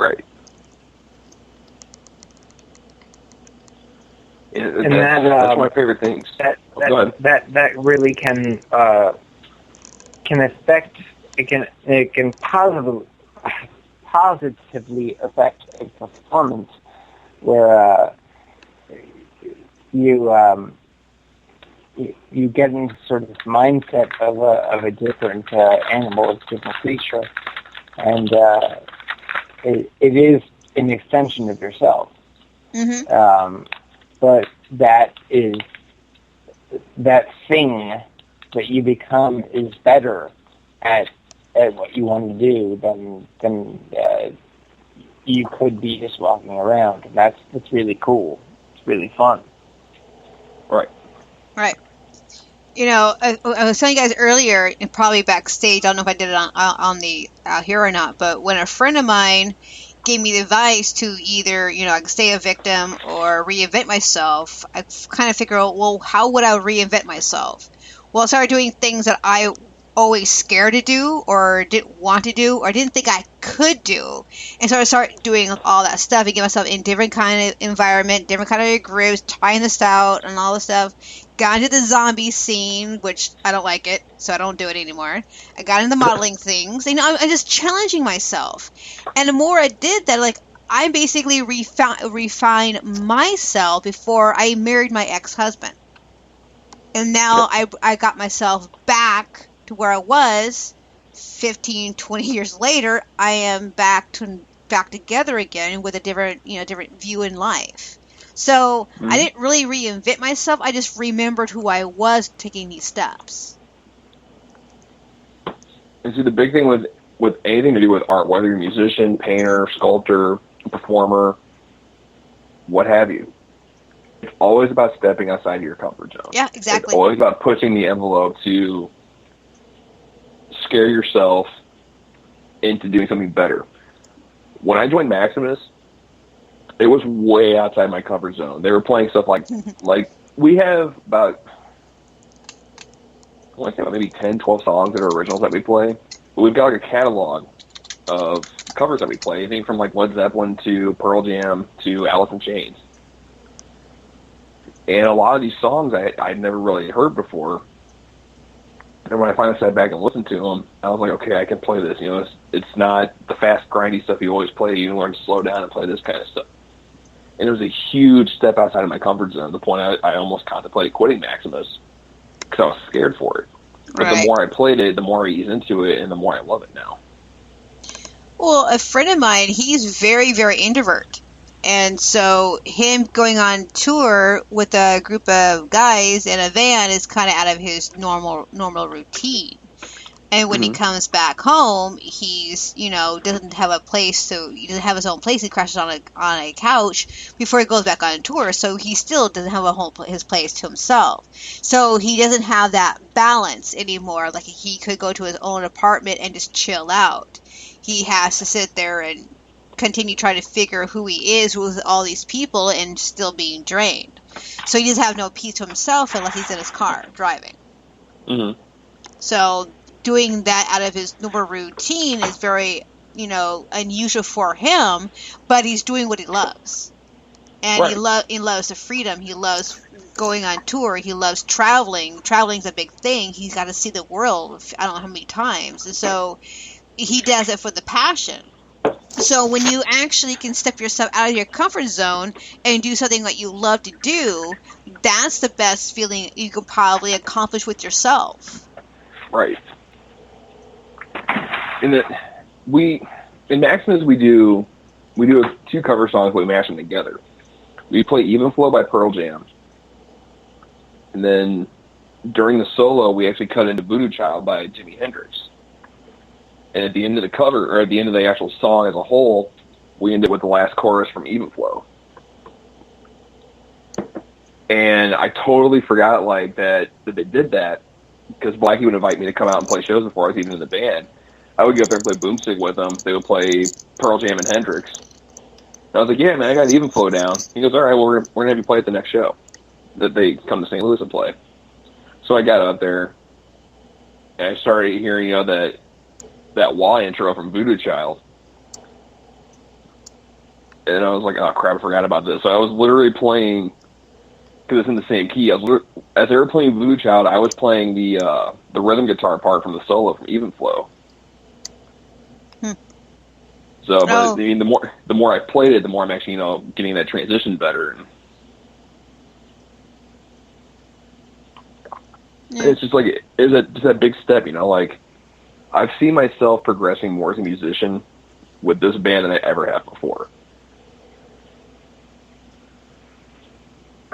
Right. And that's one of my favorite things. Go ahead. That really can affect. It can positively affect a performance where you get into sort of this mindset of a different animal, a different creature, and it is an extension of yourself. Mm-hmm. But that thing that you become is better at what you want to do than you could be just walking around. And that's really cool. It's really fun. Right. Right. You know, I was telling you guys earlier, and probably backstage, I don't know if I did it on the out here or not, but when a friend of mine gave me the advice to either, you know, I could stay a victim or reinvent myself, I kind of figured out, well, how would I reinvent myself? Well, I started doing things that I always scared to do or didn't want to do or didn't think I could do. And so I started doing all that stuff and get myself in different kind of environment, different kind of groups, trying this out and all this stuff. Got into the zombie scene, which I don't like it, so I don't do it anymore. I got into modeling things. You know, I'm just challenging myself. And the more I did that, like, I basically refined myself before I married my ex-husband. And now I got myself back to where I was 15, 20 years later. I am back together again with a different view in life. So I didn't really reinvent myself. I just remembered who I was taking these steps. And see, the big thing with anything to do with art, whether you're a musician, painter, sculptor, performer, what have you, it's always about stepping outside of your comfort zone. Yeah, exactly. It's always about pushing the envelope to scare yourself into doing something better. When I joined Maximus, it was way outside my comfort zone. They were playing stuff like we have about, I want to say about maybe 10, 12 songs that are originals that we play. But we've got like a catalog of covers that we play, anything from like Led Zeppelin to Pearl Jam to Alice in Chains. And a lot of these songs I'd never really heard before. And when I finally sat back and listened to them, I was like, okay, I can play this. You know, it's not the fast, grindy stuff you always play. You can learn to slow down and play this kind of stuff. And it was a huge step outside of my comfort zone, to the point I almost contemplated quitting Maximus because I was scared for it. But the more I played it, the more I ease into it, and the more I love it now. Well, a friend of mine, he's very, very introvert. And so him going on tour with a group of guys in a van is kind of out of his normal routine. And when he comes back home, he's, you know, doesn't have a place, so he doesn't have his own place. He crashes on a couch before he goes back on tour, so he still doesn't have his place to himself. So he doesn't have that balance anymore. Like, he could go to his own apartment and just chill out. He has to sit there and continue trying to figure who he is with all these people and still being drained. So he doesn't have no peace to himself unless he's in his car driving. Mm-hmm. So doing that out of his normal routine is very, you know, unusual for him, but he's doing what he loves. And he loves the freedom. He loves going on tour. He loves traveling. Traveling's a big thing. He's got to see the world I don't know how many times. And so he does it for the passion. So when you actually can step yourself out of your comfort zone and do something that you love to do, that's the best feeling you can probably accomplish with yourself. Right. In Maximus we do 2 cover songs, but we mash them together. We play Even Flow by Pearl Jam, and then during the solo we actually cut into Voodoo Child by Jimi Hendrix. And at the end of the cover, or at the end of the actual song as a whole, we end it with the last chorus from Even Flow. And I totally forgot that they did that, because Blackie would invite me to come out and play shows before I was even in the band. I would go up there and play boomstick with them. They would play Pearl Jam and Hendrix. And I was like, yeah, man, I got Even Flow down. He goes, all right, well, we're going to have you play at the next show that they come to St. Louis and play. So I got up there, and I started hearing, you know, that wah intro from Voodoo Child. and I was like, oh crap, I forgot about this. So I was literally playing, because it's in the same key. As they were playing Voodoo Child, I was playing the rhythm guitar part from the solo from Even Flow. So, but I mean, the more I played it, the more I'm actually, getting that transition better. And it's just like it's a big step, like I've seen myself progressing more as a musician with this band than I ever have before.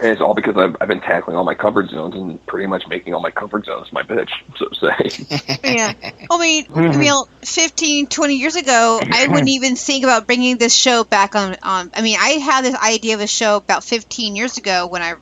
And it's all because I've been tackling all my comfort zones and pretty much making all my comfort zones my bitch, so to say. Yeah. I mean, 15, 20 years ago, I wouldn't even think about bringing this show back on. I mean, I had this idea of a show about 15 years ago when I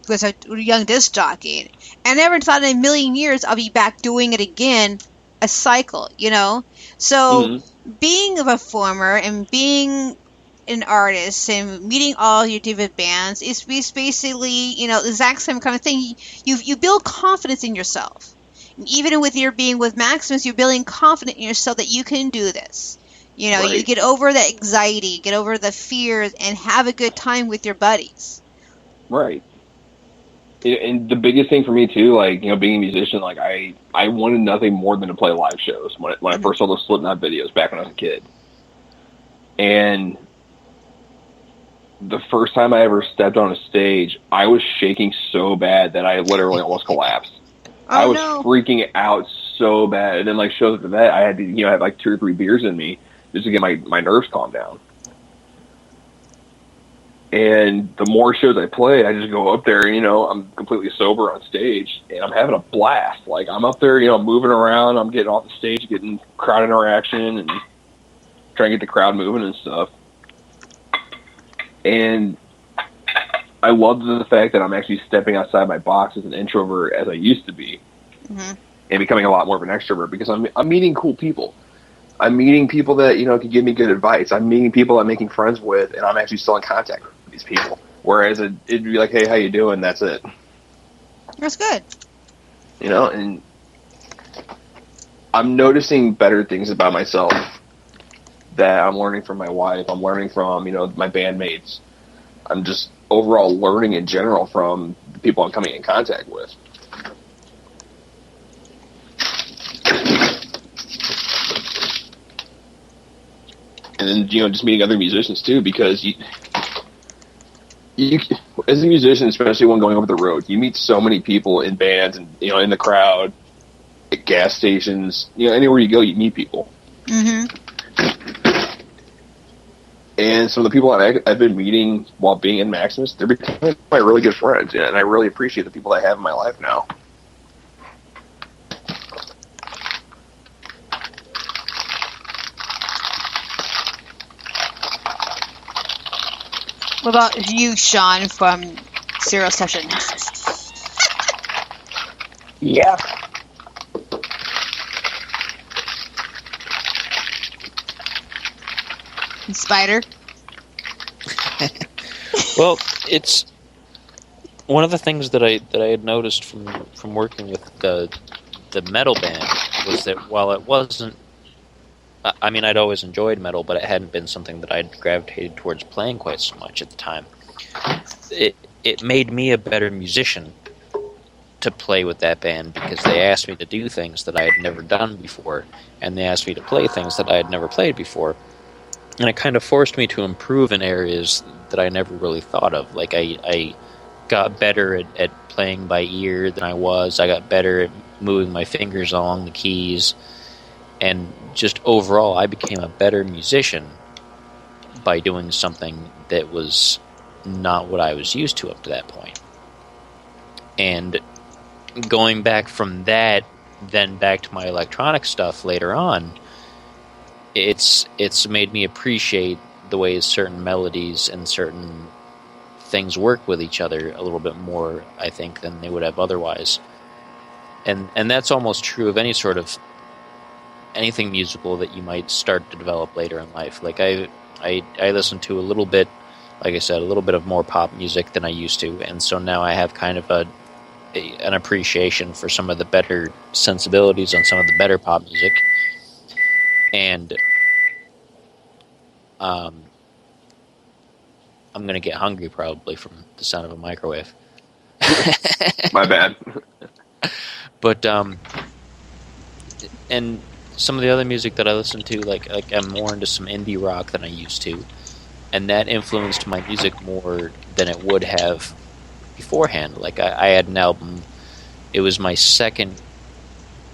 was a young disc jockey. I never thought in a million years I'll be back doing it again, a cycle, So being a performer and being an artist and meeting all your different bands is basically, the exact same kind of thing. You build confidence in yourself. And even with your being with Maximus, you're building confidence in yourself that you can do this. Right. You get over the anxiety, get over the fears, and have a good time with your buddies. Right. And the biggest thing for me too, being a musician, I wanted nothing more than to play live shows when I first saw those Slipknot videos back when I was a kid. And the first time I ever stepped on a stage, I was shaking so bad that I literally almost collapsed. I was freaking out so bad. And then shows after that, I had to, have 2 or 3 beers in me just to get my nerves calmed down. And the more shows I play, I just go up there and, I'm completely sober on stage and I'm having a blast. I'm up there, moving around, I'm getting off the stage, getting crowd interaction and trying to get the crowd moving and stuff. And I love the fact that I'm actually stepping outside my box as an introvert as I used to be, and becoming a lot more of an extrovert because I'm meeting cool people. I'm meeting people that can give me good advice. I'm meeting people I'm making friends with, and I'm actually still in contact with these people. Whereas it'd be like, hey, how you doing? That's it. That's good. And I'm noticing better things about myself that I'm learning from my wife. I'm learning from, my bandmates. I'm just overall learning in general from the people I'm coming in contact with. And then, just meeting other musicians too, because you as a musician, especially when going over the road, you meet so many people in bands and, in the crowd, at gas stations, anywhere you go, you meet people. Mm-hmm. And some of the people I've been meeting while being in Maximus, they're becoming my really good friends, and I really appreciate the people I have in my life now. What about you, Sean, from Zero Session? Yeah. Spider? Well, it's one of the things that I had noticed from working with the metal band was that while it wasn't, I mean, I'd always enjoyed metal, but it hadn't been something that I'd gravitated towards playing quite so much at the time. It made me a better musician to play with that band because they asked me to do things that I had never done before, and they asked me to play things that I had never played before. And it kind of forced me to improve in areas that I never really thought of. I got better at playing by ear than I was. I got better at moving my fingers along the keys. And just overall, I became a better musician by doing something that was not what I was used to up to that point. And going back from that, then back to my electronic stuff later on, it's made me appreciate the ways certain melodies and certain things work with each other a little bit more, I think, than they would have otherwise. And that's almost true of any sort of anything musical that you might start to develop later in life. Like I listen to a little bit, like I said, a little bit of more pop music than I used to, and so now I have kind of an appreciation for some of the better sensibilities on some of the better pop music. And I'm going to get hungry probably from the sound of a microwave. My bad. But and some of the other music that I listen to, like I'm more into some indie rock than I used to, and that influenced my music more than it would have beforehand. Like I had an album. It was my second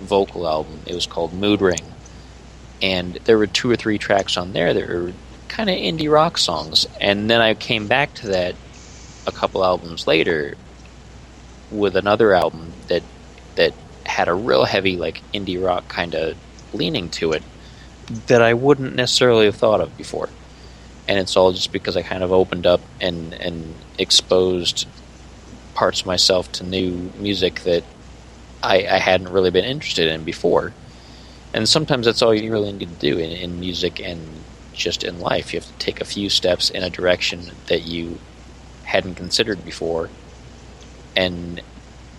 vocal album. It was called Mood Ring, and there were 2 or 3 tracks on there that were kind of indie rock songs. And then I came back to that a couple albums later with another album that had a real heavy like indie rock kind of leaning to it that I wouldn't necessarily have thought of before. And it's all just because I kind of opened up and exposed parts of myself to new music that I hadn't really been interested in before. And sometimes that's all you really need to do in music and just in life. You have to take a few steps in a direction that you hadn't considered before and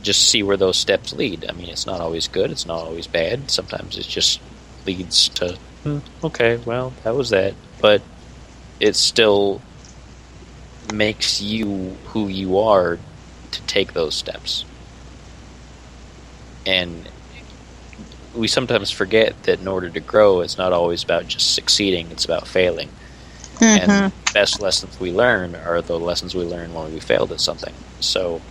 just see where those steps lead. I mean, it's not always good, it's not always bad. Sometimes it just leads to, okay, well, that was that. But it still makes you who you are to take those steps. And we sometimes forget that in order to grow, it's not always about just succeeding, it's about failing. Mm-hmm. And the best lessons we learn are the lessons we learn when we failed at something. So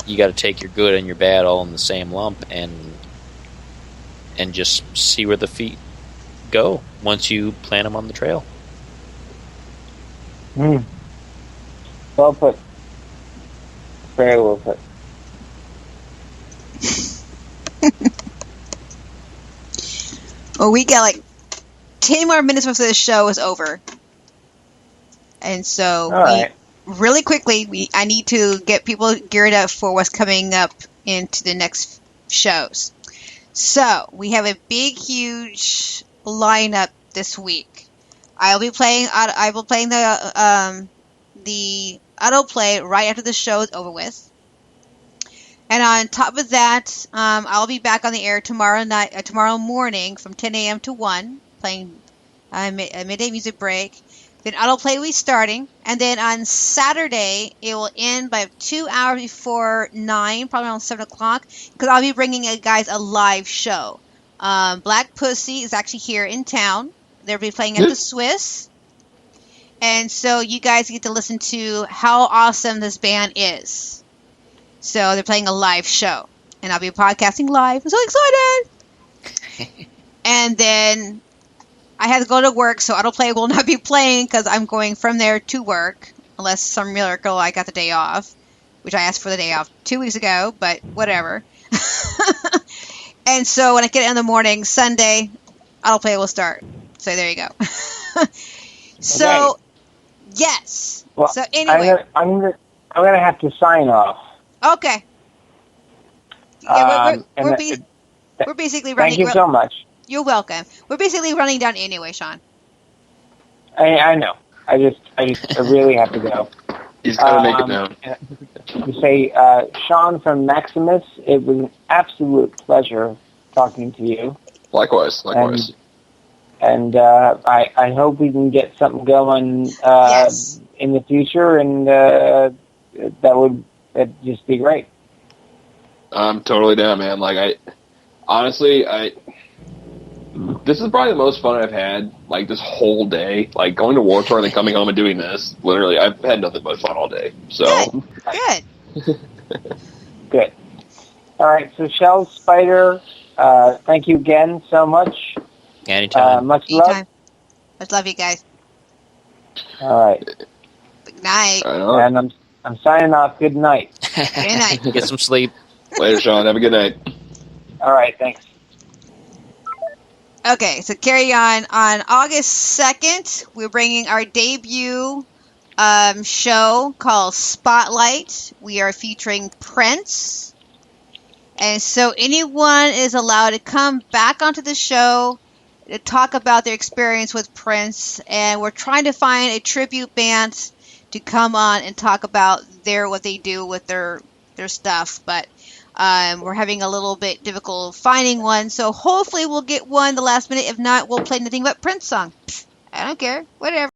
you got to take your good and your bad all in the same lump and just see where the feet go once you plant them on the trail. Well put. Very well put. Well, we got like 10 more minutes before the show is over. And so really quickly, I need to get people geared up for what's coming up into the next shows. So we have a big, huge lineup this week. I will be playing the autoplay right after the show is over with. And on top of that, I'll be back on the air tomorrow morning from 10 a.m. to 1, playing a midday music break. Then autoplay will be starting, and then on Saturday it will end by 2 hours before 9, probably around 7 o'clock, because I'll be bringing you guys a live show. Black Pussy is actually here in town. They'll be playing at the Swiss, and so you guys get to listen to how awesome this band is. So they're playing a live show, and I'll be podcasting live. I'm so excited! And then I had to go to work, so autoplay will not be playing because I'm going from there to work, unless some miracle I got the day off, which I asked for the day off 2 weeks ago, but whatever. And so when I get in the morning, Sunday, autoplay will start. So there you go. So, okay. Yes. Well, so anyway. I'm gonna have to sign off. Okay. Yeah, we're basically running. Thank you so much. You're welcome. We're basically running down anyway, Sean. I know. I really have to go. He's got to make it known. To say, Sean from Maximus, it was an absolute pleasure talking to you. Likewise. And I hope we can get something going yes. in the future, and that'd just be great. I'm totally down, man. Like, honestly, this is probably the most fun I've had, like, this whole day. Like, going to War Tour and then coming home and doing this. Literally, I've had nothing but fun all day. So Good. Good. All right, so Shell Spider, thank you again so much. Anytime. Much love. Anytime. Much love, you guys. All right. Good night. And I'm signing off. Good night. Good night. Get some sleep. Later, Sean. Have a good night. All right, thanks. Okay, so carry on. On August 2nd, we're bringing our debut show called Spotlight. We are featuring Prince. And so anyone is allowed to come back onto the show to talk about their experience with Prince. And we're trying to find a tribute band to come on and talk about what they do with their stuff. But we're having a little bit difficult finding one, so hopefully we'll get one the last minute. If not, we'll play nothing but Prince song. I don't care. Whatever.